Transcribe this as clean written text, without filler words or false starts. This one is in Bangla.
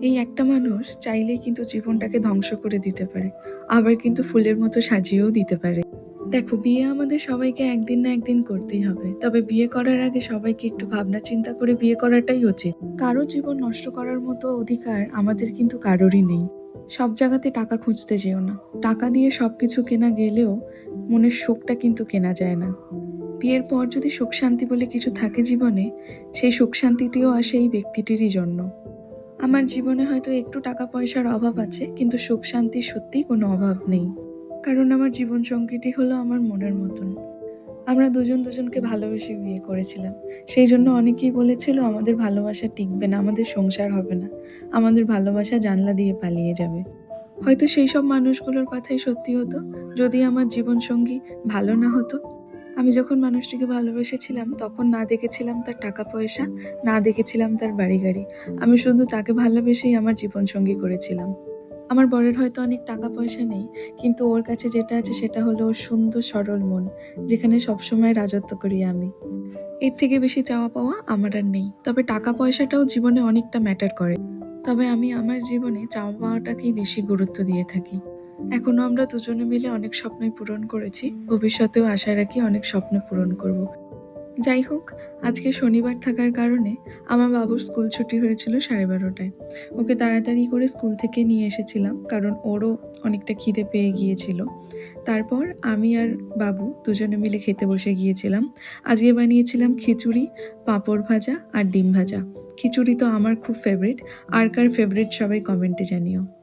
এই একটা মানুষ চাইলেই কিন্তু জীবনটাকে ধ্বংস করে দিতে পারে, আবার কিন্তু ফুলের মতো সাজিয়েও দিতে পারে। দেখো, বিয়ে আমাদের সবাইকে একদিন না একদিন করতেই হবে, তবে বিয়ে করার আগে সবাইকে একটু ভাবনা চিন্তা করে বিয়ে করাটাই উচিত। কারো জীবন নষ্ট করার মতো অধিকার আমাদের কিন্তু কারোরই নেই। সব জায়গাতে টাকা খুঁজতে যেও না। টাকা দিয়ে সবকিছু কেনা গেলেও মনের সুখটা কিন্তু কেনা যায় না। বিয়ের পর যদি সুখ শান্তি বলে কিছু থাকে জীবনে, সেই সুখ শান্তিটিও আসে এই ব্যক্তিটিরই জন্য। আমার জীবনে হয়তো একটু টাকা পয়সার অভাব আছে, কিন্তু সুখ শান্তির সত্যিই কোনো অভাব নেই। কারণ আমার জীবন সঙ্গীটি হলো আমার মনের মতন। আমরা দুজন দুজনকে ভালোবেসে বিয়ে করেছিলাম। সেই জন্য অনেকেই বলেছিল আমাদের ভালোবাসা টিকবে না, আমাদের সংসার হবে না, আমাদের ভালোবাসা জানলা দিয়ে পালিয়ে যাবে। হয়তো সেই সব মানুষগুলোর কথাই সত্যি হতো যদি আমার জীবনসঙ্গী ভালো না হতো। আমি যখন মানুষটিকে ভালোবেসেছিলাম তখন না দেখেছিলাম তার টাকা পয়সা, না দেখেছিলাম তার বাড়ি গাড়ি। আমি শুধু তাকে ভালোবেসেই আমার জীবনসঙ্গী করেছিলাম। আমার বরের হয়তো অনেক টাকা পয়সা নেই, কিন্তু ওর কাছে যেটা আছে সেটা হলো ওর সুন্দর সরল মন, যেখানে সবসময় রাজত্ব করি আমি। এর থেকে বেশি চাওয়া পাওয়া আমার আর নেই। তবে টাকা পয়সাটাও জীবনে অনেকটা ম্যাটার করে। তবে আমি আমার জীবনে চাওয়া পাওয়াটাকেই বেশি গুরুত্ব দিয়ে থাকি। এখনো আমরা দুজনে মিলে অনেক স্বপ্নই পূরণ করেছি, ভবিষ্যতেও আশা রাখি অনেক স্বপ্ন পূরণ করব। যাই হোক, আজকে শনিবার থাকার কারণে আমার বাবুর স্কুল ছুটি হয়েছিল 12:30টায়। ওকে তাড়াতাড়ি করে স্কুল থেকে নিয়ে এসেছিলাম, কারণ ওরও অনেকটা খিদে পেয়ে গিয়েছিল। তারপর আমি আর বাবু দুজনে মিলে খেতে বসে গিয়েছিলাম। আজকে বানিয়েছিলাম খিচুড়ি, পাঁপড় ভাজা আর ডিম ভাজা। খিচুড়ি তো আমার খুব ফেভারিট। আর কার ফেভারিট সবাই কমেন্টে জানিও।